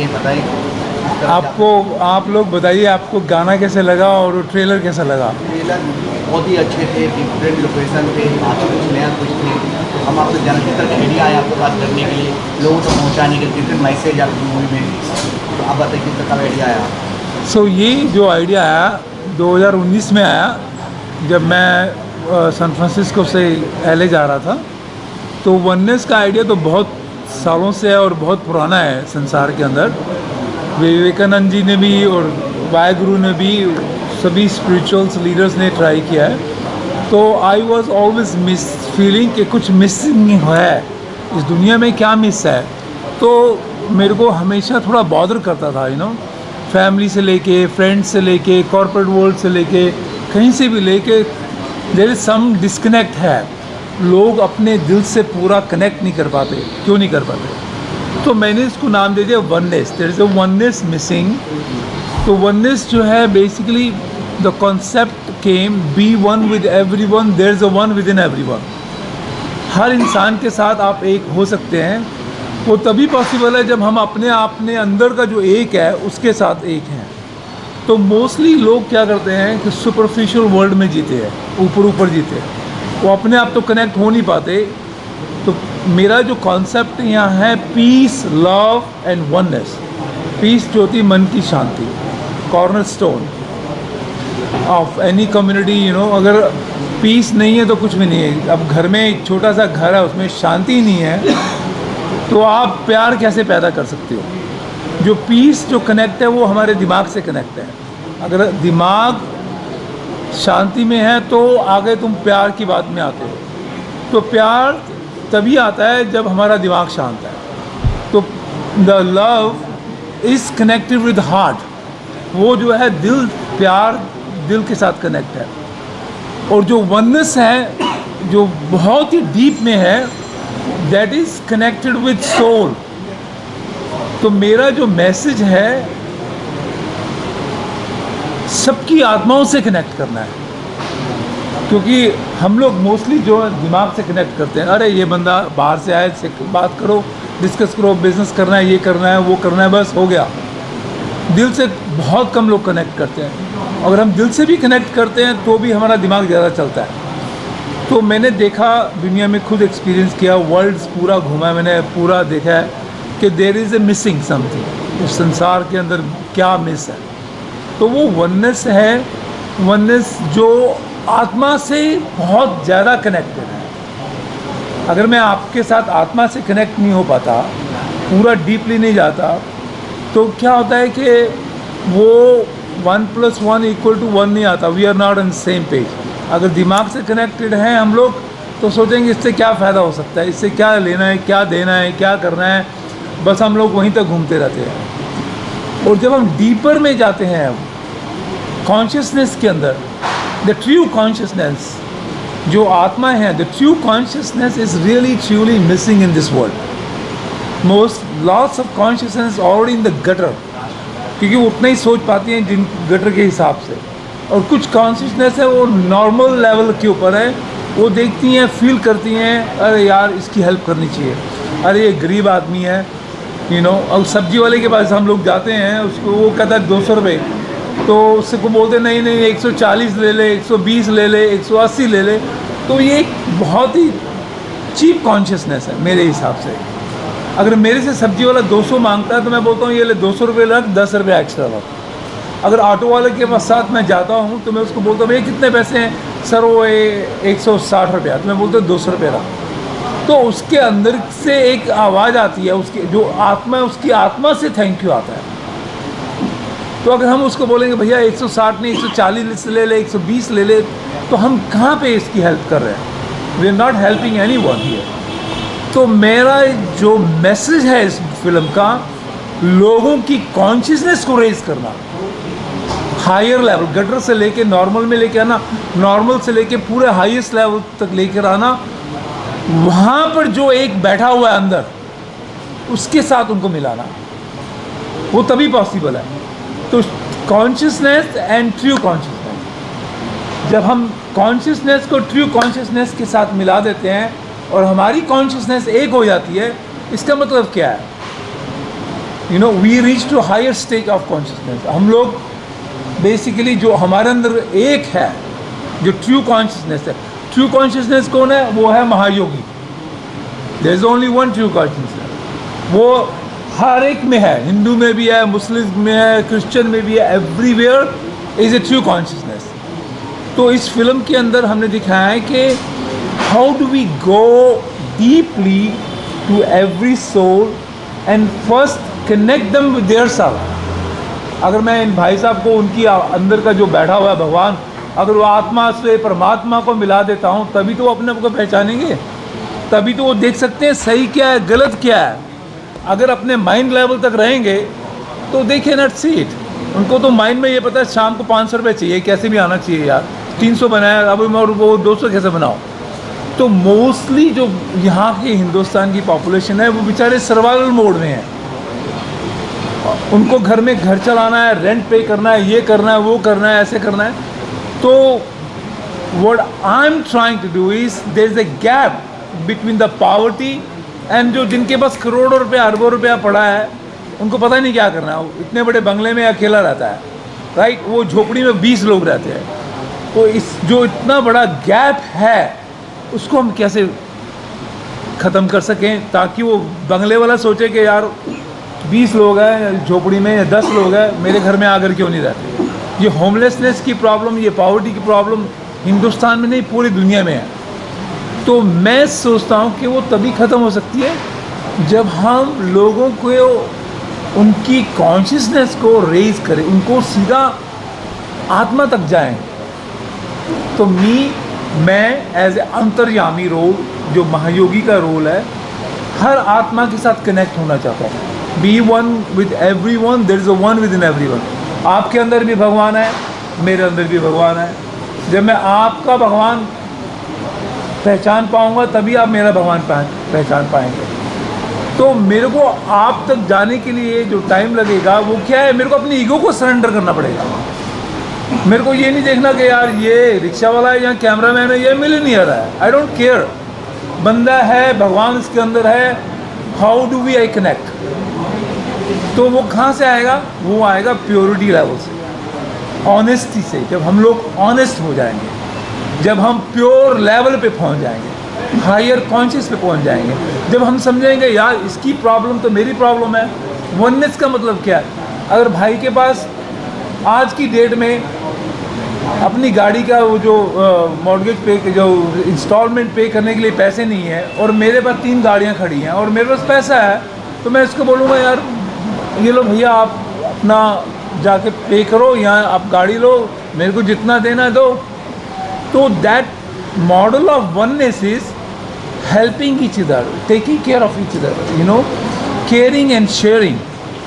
ये बताइए। आपको आप लोग बताइए आपको गाना कैसे लगा और ट्रेलर कैसा लगा? ट्रेलर बहुत ही अच्छे थे, डिफरेंट लोकेशन पे, आपको कुछ नया कुछ थे। तो हम आपसे जानते हैं तक आइडिया आया आपके पास करने के लिए, लोगों तक पहुँचाने के लिए डिफरेंट मैसेज आपकी मूवी में। तो आप बताइए किस तरह का आइडिया आया? ये जो आइडिया आया 2019 में आया, जब मैं सैन फ्रांसिस्को से एलए जा रहा था। तो वननेस का आइडिया तो बहुत सालों से है और बहुत पुराना है संसार के अंदर। विवेकानंद जी ने भी और वाहेगुरु ने भी, सभी स्पिरिचुअल्स लीडर्स ने ट्राई किया है। तो I was always miss feeling कि कुछ मिसिंग है इस दुनिया में, क्या मिस है। तो मेरे को हमेशा थोड़ा बॉदर करता था, फैमिली से लेके, फ्रेंड्स से लेके, कॉर्पोरेट वर्ल्ड से लेके, कहीं से भी लेके देयर इज़ सम डिस्कनेक्ट है। लोग अपने दिल से पूरा कनेक्ट नहीं कर पाते। क्यों नहीं कर पाते? तो मैंने इसको नाम दे दिया oneness. There is a oneness missing. तो वननेस जो है basically the concept came be one with every one, there is a one within every one. हर इंसान के साथ आप एक हो सकते हैं। वो तभी पॉसिबल है जब हम अपने अंदर का जो एक है उसके साथ एक हैं। तो मोस्टली लोग क्या करते हैं कि सुपरफिशियल वर्ल्ड में जीते हैं, ऊपर ऊपर जीते हैं, वो अपने आप तो कनेक्ट हो नहीं पाते। तो मेरा जो कॉन्सेप्ट यहाँ है peace, love and oneness. Peace जो होती है मन की शांति, cornerstone of any community. अगर पीस नहीं है तो कुछ भी नहीं है। अब घर में एक छोटा सा घर है, उसमें शांति नहीं है, तो आप प्यार कैसे पैदा कर सकते हो? जो पीस, जो कनेक्ट है, वो हमारे दिमाग से कनेक्ट है। अगर दिमाग शांति में है तो आगे तुम प्यार की बात में आते हो। तो प्यार तभी आता है जब हमारा दिमाग शांत है। तो the love is connected with heart. वो जो है दिल, प्यार दिल के साथ कनेक्ट है। और जो वननेस है, जो बहुत ही डीप में है, that is connected with soul. तो मेरा जो मैसेज है, सबकी आत्माओं से कनेक्ट करना है। क्योंकि हम लोग मोस्टली जो दिमाग से कनेक्ट करते हैं, अरे ये बंदा बाहर से आया, इससे बात करो, डिस्कस करो, बिजनेस करना है, ये करना है, वो करना है, बस हो गया। दिल से बहुत कम लोग कनेक्ट करते हैं। अगर हम दिल से भी कनेक्ट करते हैं तो भी हमारा दिमाग ज़्यादा चलता है। तो मैंने देखा, दुनिया में खुद एक्सपीरियंस किया, वर्ल्ड पूरा घूमा, मैंने पूरा देखा है कि there is a missing something. इस संसार के अंदर क्या मिस है? तो वो वननेस है। वननेस जो आत्मा से बहुत ज़्यादा कनेक्टेड है। अगर मैं आपके साथ आत्मा से कनेक्ट नहीं हो पाता, पूरा डीपली नहीं जाता, तो क्या होता है कि वो 1 + 1 = 1 नहीं आता। We are not on same page. अगर दिमाग से कनेक्टेड हैं हम लोग तो सोचेंगे इससे क्या फ़ायदा हो सकता है, इससे क्या लेना है, क्या देना है, क्या करना है, बस हम लोग वहीं तक घूमते रहते हैं। और जब हम डीपर में जाते हैं कॉन्शियसनेस के अंदर, द ट्रू कॉन्शियसनेस जो आत्मा है, the true consciousness is really truly missing in this world. Most lots of consciousness already in the gutter, क्योंकि वो उतना ही सोच पाती हैं जिन गटर के हिसाब से। और कुछ कॉन्शियसनेस है वो नॉर्मल लेवल के ऊपर है, वो देखती हैं, फील करती हैं, अरे यार इसकी हेल्प करनी चाहिए, अरे ये गरीब आदमी है, और सब्जी वाले के पास हम लोग जाते हैं, उसको वो कहता है 200 रुपये, तो उससे को बोलते नहीं नहीं 140 ले ले, 120 ले ले, 180 ले ले। तो ये एक बहुत ही चीप कॉन्शियसनेस है मेरे हिसाब से। अगर मेरे से सब्जी वाला 200 मांगता है तो मैं बोलता हूँ ये ले 200 रुपये रख, 10 रुपये एक्स्ट्रा रख। अगर ऑटो वाले के पास साथ मैं जाता हूँ तो मैं उसको बोलता हूँ भैया कितने पैसे हैं? सर वो 160 रुपया। तो मैं बोलता हूँ 200 रुपये रख। तो उसके अंदर से एक आवाज़ आती है, उसकी जो आत्मा है, उसकी आत्मा से थैंक यू आता है। तो अगर हम उसको बोलेंगे भैया 160 नहीं 140 ले ले, 120 ले ले, तो हम कहाँ पे इसकी हेल्प कर रहे हैं? We are not helping anyone here. तो मेरा जो मैसेज है इस फिल्म का, लोगों की कॉन्शियसनेस को रेज करना, हायर लेवल, गटर से लेके नॉर्मल में लेके आना, नॉर्मल से लेके पूरे हाईएस्ट लेवल तक लेकर आना। वहाँ पर जो एक बैठा हुआ है अंदर, उसके साथ उनको मिलाना, वो तभी पॉसिबल है। तो कॉन्शियसनेस एंड ट्रू कॉन्शियसनेस, जब हम कॉन्शियसनेस को ट्रू कॉन्शियसनेस के साथ मिला देते हैं और हमारी कॉन्शियसनेस एक हो जाती है, इसका मतलब क्या है? You know we reach to higher stage of consciousness. हम लोग बेसिकली जो हमारे अंदर एक है, जो ट्रू कॉन्शियसनेस है, ट्रू कॉन्शियसनेस कौन है? वो है Mahayogi. There is only one true consciousness. वो हर एक में है, हिंदू में भी है, मुस्लिम में है, क्रिश्चियन में भी है, everywhere is a true consciousness. तो इस फिल्म के अंदर हमने दिखाया है कि how do we go deeply to every soul and first connect them with their self. अगर मैं इन भाई साहब को उनकी अंदर का जो बैठा हुआ है भगवान, अगर वो आत्मा से परमात्मा को मिला देता हूँ, तभी तो वो अपने आप को पहचानेंगे, तभी तो वो देख सकते हैं सही क्या है, गलत क्या है। अगर अपने माइंड लेवल तक रहेंगे तो they can not see it. उनको तो माइंड में ये पता है शाम को 500 रुपये चाहिए, कैसे भी आना चाहिए यार, 300 बनाया अब मैं वो 200 कैसे बनाओ। तो मोस्टली जो यहाँ की हिंदुस्तान की पॉपुलेशन है वो बेचारे सर्वाइवल मोड में है। उनको घर में घर चलाना है, रेंट पे करना है, ये करना है, वो करना है, ऐसे करना है। तो what I am trying to do is there is a gap between the poverty and जो जिनके पास करोड़ों रुपया अरबों रुपया पड़ा है, उनको पता ही नहीं क्या करना है। इतने बड़े बंगले में अकेला रहता है, राइट, वो झोपड़ी में 20 लोग रहते हैं। तो इस जो इतना बड़ा गैप है उसको हम कैसे ख़त्म कर सकें ताकि वो बंगले वाला सोचे कि यार 20 लोग हैं झोपड़ी में या 10 लोग हैं, मेरे घर में आकर क्यों नहीं रहते। ये होमलेसनेस की प्रॉब्लम, ये पॉवर्टी की प्रॉब्लम हिंदुस्तान में नहीं पूरी दुनिया में है। तो मैं सोचता हूँ कि वो तभी ख़त्म हो सकती है जब हम लोगों को उनकी कॉन्शियसनेस को रेज करें, उनको सीधा आत्मा तक जाएं। तो मैं एज ए अंतर्यामी रोल, जो महायोगी का रोल है, हर आत्मा के साथ कनेक्ट होना चाहता हूँ। Be one with every one, there is a one within every one. आपके अंदर भी भगवान है, मेरे अंदर भी भगवान है। जब मैं आपका भगवान पहचान पाऊँगा तभी आप मेरा भगवान पहचान पाएंगे। तो मेरे को आप तक जाने के लिए जो टाइम लगेगा वो क्या है, मेरे को अपनी ईगो को सरेंडर करना पड़ेगा। मेरे को ये नहीं देखना कि यार ये रिक्शा वाला है या कैमरा मैन है, ये मिलियनियर है, आई डोंट केयर। बंदा है, भगवान इसके अंदर है, how do we I connect. तो वो कहाँ से आएगा? वो आएगा प्योरिटी लेवल से, ऑनेस्टी से। जब हम लोग ऑनेस्ट हो जाएंगे, जब हम प्योर लेवल पे पहुंच जाएंगे, हायर कॉन्शियस पे पहुंच जाएंगे, जब हम समझेंगे यार इसकी प्रॉब्लम तो मेरी प्रॉब्लम है। वननेस का मतलब क्या है? अगर भाई के पास आज की डेट में अपनी गाड़ी का वो जो मॉर्गेज पे, जो इंस्टॉलमेंट पे करने के लिए पैसे नहीं है, और मेरे पास 3 गाड़ियाँ खड़ी हैं और मेरे पास पैसा है, तो मैं इसको बोलूँगा यार ये लो भैया आप अपना जाके पे करो या आप गाड़ी लो, मेरे को जितना देना है दो। तो that model of oneness is helping each other, taking care of each other, you know, caring and sharing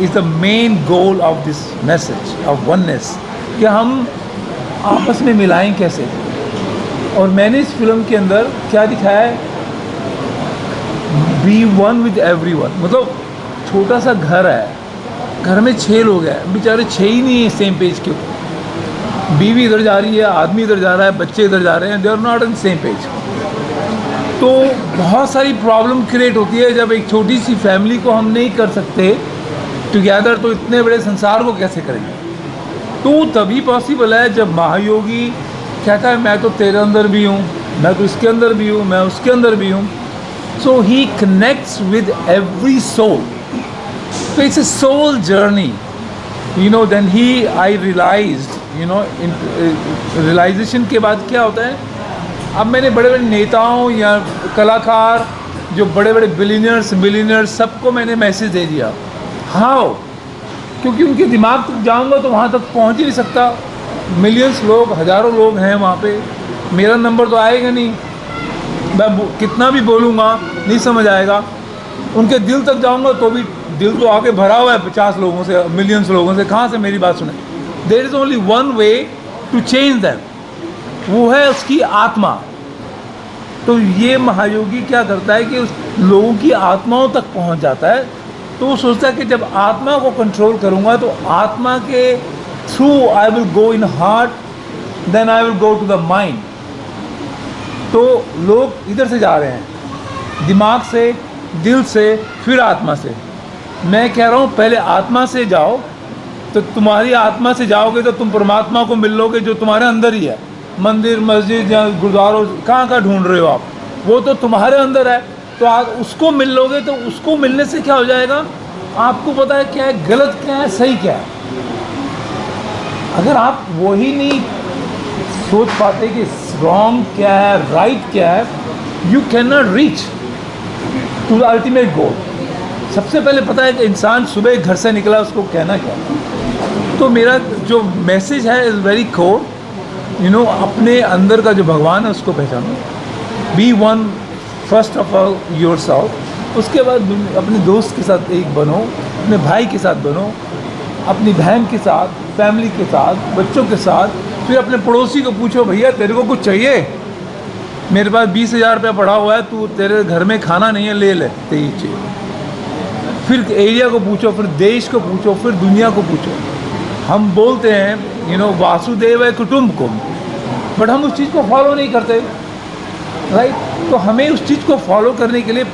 is the main goal of this message of oneness, कि हम आपस में मिलाएं कैसे। और मैंने इस फिल्म के अंदर क्या दिखाया है, be one with every one. मतलब छोटा सा घर है, घर में 6 लोग हैं, बेचारे 6 ही नहीं है सेम पेज के। बीवी इधर जा रही है, आदमी इधर जा रहा है, बच्चे इधर जा रहे हैं, they are not on same page. तो बहुत सारी प्रॉब्लम क्रिएट होती है जब एक छोटी सी फैमिली को हम नहीं कर सकते टुगेदर, तो इतने बड़े संसार को कैसे करेंगे। तो तभी पॉसिबल है जब महायोगी कहता है मैं तो तेरे अंदर भी हूँ, मैं तो इसके अंदर भी हूँ, मैं उसके अंदर भी हूँ। So he connects with every soul. So it's a soul journey, you know. Then I realized, you know, realization के बाद क्या होता है, अब मैंने बड़े बड़े नेताओं या कलाकार, जो बड़े बड़े बिलियनर्स सबको मैंने मैसेज दे दिया। हाउ? क्योंकि उनके दिमाग तक जाऊंगा तो वहाँ तक पहुँच ही नहीं सकता। मिलियंस लोग, हज़ारों लोग हैं वहाँ पे, मेरा नंबर तो आएगा नहीं, मैं कितना भी बोलूँगा नहीं समझ आएगा। उनके दिल तक जाऊँगा तो भी दिल तो आगे भरा हुआ है 50 लोगों से, मिलियंस लोगों से, कहाँ से मेरी बात सुने। There is only one way to change them, वो है उसकी आत्मा। तो ये महायोगी क्या करता है कि उस लोगों की आत्माओं तक पहुंच जाता है। तो वो सोचता है कि जब आत्मा को कंट्रोल करूंगा तो आत्मा के through I will go in heart, then I will go to the mind. तो लोग इधर से जा रहे हैं, दिमाग से, दिल से, फिर आत्मा से। मैं कह रहा हूँ पहले आत्मा से जाओ, तो तुम्हारी आत्मा से जाओगे तो तुम परमात्मा को मिल लोगे जो तुम्हारे अंदर ही है। मंदिर मस्जिद या गुरुद्वारों कहाँ कहाँ ढूंढ रहे हो आप, वो तो तुम्हारे अंदर है। तो आप उसको मिल लोगे, तो उसको मिलने से क्या हो जाएगा, आपको पता है क्या है गलत, क्या है सही, क्या है। अगर आप वही नहीं सोच पाते कि रॉन्ग क्या है राइट क्या है, you can not reach to the ultimate goal. सबसे पहले पता है कि इंसान सुबह घर से निकला उसको कहना क्या है। तो मेरा जो मैसेज है इज़ वेरी कोर, अपने अंदर का जो भगवान है उसको पहचानो। Be one first of all your self. उसके बाद अपने दोस्त के साथ एक बनो, अपने भाई के साथ बनो, अपनी बहन के साथ, फैमिली के साथ, बच्चों के साथ। फिर अपने पड़ोसी को पूछो, भैया तेरे को कुछ चाहिए, मेरे पास 20,000 रुपया पड़ा हुआ है, तू तेरे घर में खाना नहीं है, ले तेरी चाहिए। फिर एरिया को पूछो, फिर देश को पूछो, फिर दुनिया को पूछो। हम बोलते हैं वासुदेव है कुटुंबकम, बट हम उस चीज़ को फॉलो नहीं करते, राइट। तो हमें उस चीज़ को फॉलो करने के लिए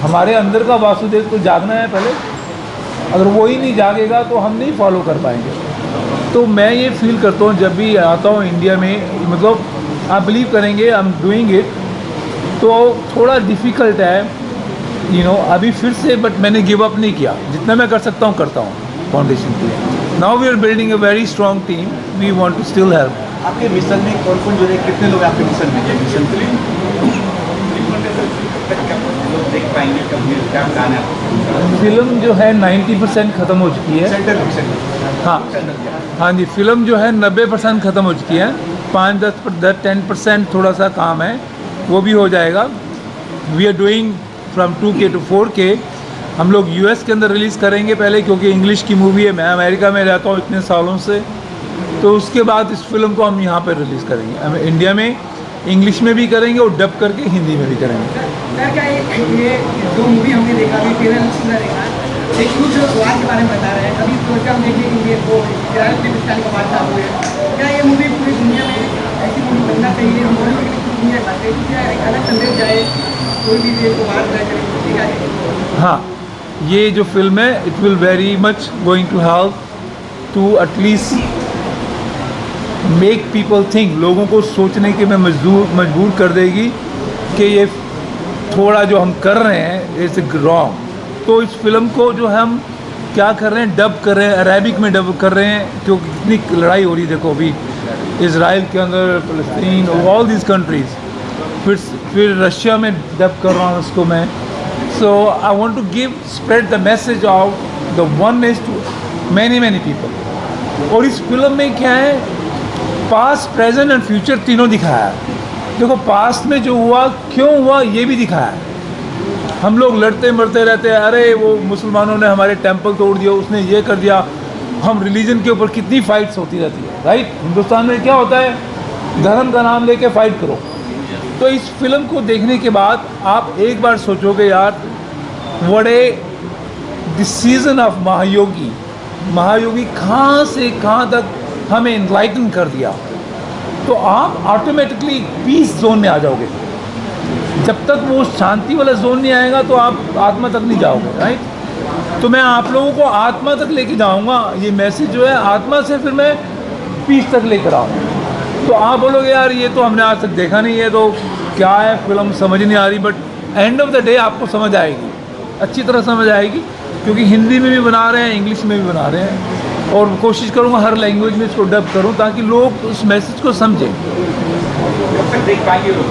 हमारे अंदर का वासुदेव को जागना है पहले। अगर वो ही नहीं जागेगा तो हम नहीं फॉलो कर पाएंगे। तो मैं ये फील करता हूँ जब भी आता हूँ इंडिया में, मतलब आप बिलीव करेंगे आई एम डूइंग इट, तो थोड़ा डिफ़िकल्ट है अभी फिर से, बट मैंने गिव अप नहीं किया। जितना मैं कर सकता हूँ करता हूँ फाउंडेशन के लिए। Now we are building a very strong team, we want to still help. आपके मिशन में कौन कौन जुड़े, कितने लोग आपके मिशन में हैं? मिशन के लिए लोग देख पाएंगे कब, क्या प्लान है? फिल्म जो है 90% ख़त्म हो चुकी है। सेंट्रल मिशन, हाँ हाँ जी, फिल्म जो है 90% ख़त्म हो चुकी है। 5-10% थोड़ा सा काम है, वो भी हो जाएगा। We are doing from 2K to 4K। हम लोग US के अंदर रिलीज़ करेंगे पहले, क्योंकि इंग्लिश की मूवी है। मैं अमेरिका में रहता हूँ इतने सालों से, तो उसके बाद इस फिल्म को हम यहाँ पर रिलीज़ करेंगे। इंडिया में इंग्लिश में भी करेंगे और डब करके हिंदी में भी करेंगे। सर क्या ये दो मूवी हमने देखा, अभी ट्रेलर देखा, एक कुछ वार के बारे में बता रहे हैं, अभी सोचा हम देखिए कि ये वो पाकिस्तान का वार चालू है। क्या ये मूवी पूरी दुनिया में ऐसी मूवी बनना चाहिए, हम बॉलीवुड की दुनिया बनाते हैं, क्या एक अलग संदेश जाए, कोई भी देश को वार करे, ठीक है। हाँ, ये जो फिल्म है it will very much going to help to at least make people think. लोगों को सोचने के में मजबूर कर देगी कि ये थोड़ा जो हम कर रहे हैं इट्स रॉन्ग। तो इस फिल्म को जो हम क्या कर रहे हैं, डब कर रहे हैं, अरेबिक में डब कर रहे हैं, क्योंकि कितनी लड़ाई हो रही है। देखो अभी इज़राइल के अंदर, फ़लस्तीन, ऑल दिस कंट्रीज़। फिर रशिया में डब कर रहा हूँ उसको मैं। So I want to spread the message of the oneness to many people. और इस फिल्म में क्या है, पास्ट, प्रेजेंट एंड फ्यूचर तीनों दिखाया है। देखो पास्ट में जो हुआ, क्यों हुआ, ये भी दिखाया है। हम लोग लड़ते मरते रहते हैं, अरे वो मुसलमानों ने हमारे टेंपल तोड़ दिया, उसने ये कर दिया। हम रिलीजन के ऊपर कितनी फाइट्स होती रहती है, राइट। हिंदुस्तान में क्या होता है, धर्म का नाम लेके फाइट करो। तो इस फिल्म को देखने के बाद आप एक बार सोचोगे, यार व्हाट ए डिसीजन ऑफ महायोगी कहाँ से कहाँ तक हमें इनलाइटन कर दिया। तो आप ऑटोमेटिकली पीस जोन में आ जाओगे। जब तक वो शांति वाला जोन नहीं आएगा तो आप आत्मा तक नहीं जाओगे, राइट। तो मैं आप लोगों को आत्मा तक लेके जाऊंगा। ये मैसेज जो है आत्मा से फिर मैं पीस तक लेकर आऊँगा। तो आप बोलोगे यार ये तो हमने आज तक देखा नहीं है, तो क्या है फिल्म समझ नहीं आ रही। But end of the day आपको समझ आएगी, अच्छी तरह समझ आएगी, क्योंकि हिंदी में भी बना रहे हैं, इंग्लिश में भी बना रहे हैं। और कोशिश करूँगा हर लैंग्वेज में इसको डब करूँ ताकि लोग उस मैसेज को समझें। कब तक देख पाएंगे लोग?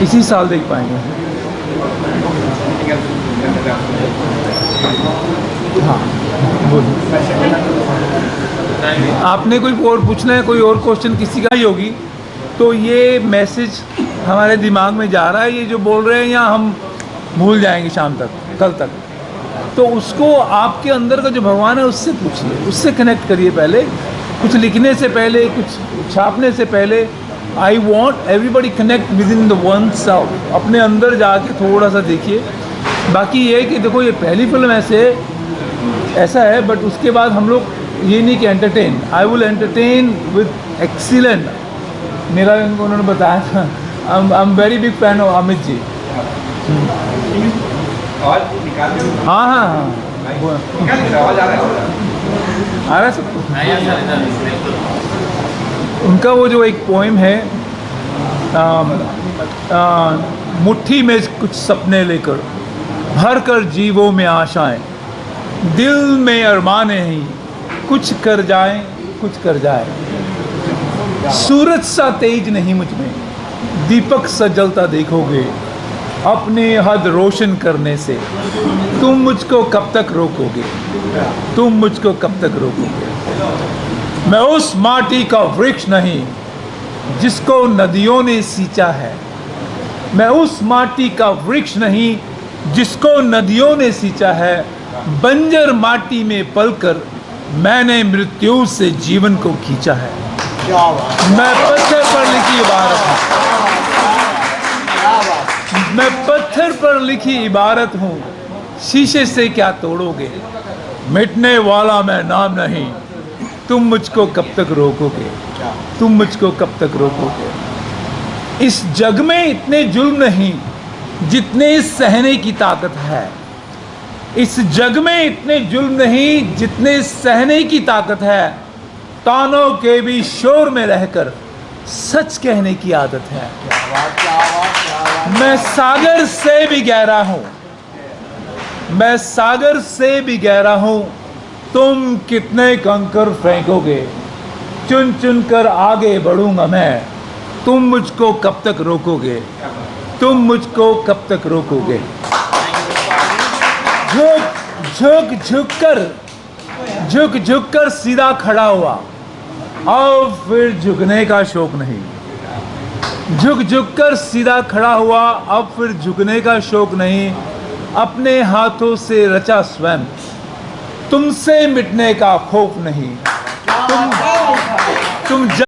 इसी साल देख पाएंगे। हाँ बोलिए, आपने कोई और पूछना है, कोई और क्वेश्चन किसी का ही होगी। तो ये मैसेज हमारे दिमाग में जा रहा है, ये जो बोल रहे हैं, या हम भूल जाएंगे शाम तक, कल तक। तो उसको आपके अंदर का जो भगवान है उससे पूछिए, उससे कनेक्ट करिए। पहले कुछ लिखने से पहले, कुछ छापने से पहले, I want everybody connect with in the one self. अपने अंदर जाके थोड़ा सा देखिए। बाकी ये है कि देखो ये पहली फिल्म ऐसा है, बट उसके बाद हम लोग ये नहीं कि entertain, I will entertain with excellent. मेरा उन्होंने बताया था, I am very big fan of Amit ji. और हाँ हाँ हाँ वो- आ रहा है सबको? उनका वो जो एक पोएम है मुट्ठी में कुछ सपने लेकर भर कर जीवों में आशाएं, दिल में अरमाने ही कुछ कर जाए कुछ कर जाए। सूरज सा तेज नहीं मुझ में, दीपक सा जलता देखोगे अपने हद रोशन करने से। तुम मुझको कब तक रोकोगे, तुम मुझको कब तक रोकोगे। मैं उस माटी का वृक्ष नहीं जिसको नदियों ने सींचा है, मैं उस माटी का वृक्ष नहीं जिसको नदियों ने सींचा है। बंजर माटी में पलकर मैंने मृत्यु से जीवन को खींचा है। क्या बात, मैं पत्थर पर लिखी इबारत हूँ, क्या बात। मैं पत्थर पर लिखी इबारत हूँ, शीशे से क्या तोड़ोगे। मिटने वाला मैं नाम नहीं, तुम मुझको कब तक रोकोगे, तुम मुझको कब तक रोकोगे। इस जग में इतने जुल्म नहीं जितने सहने की ताकत है, इस जग में इतने जुल्म नहीं जितने सहने की ताकत है। तानों के भी शोर में रहकर सच कहने की आदत है। क्या बात, क्या बात, क्या बात। मैं सागर से भी गहरा हूं, मैं सागर से भी गहरा हूं, तुम कितने कंकर फेंकोगे। चुन चुन कर आगे बढ़ूंगा मैं, तुम मुझको कब तक रोकोगे, तुम मुझको कब तक रोकोगे। झुक झुक कर सीधा खड़ा हुआ, अब फिर झुकने का शौक नहीं। झुक झुक कर सीधा खड़ा हुआ, अब फिर झुकने का शौक नहीं। अपने हाथों से रचा स्वयं, तुमसे मिटने का खौफ नहीं। तुम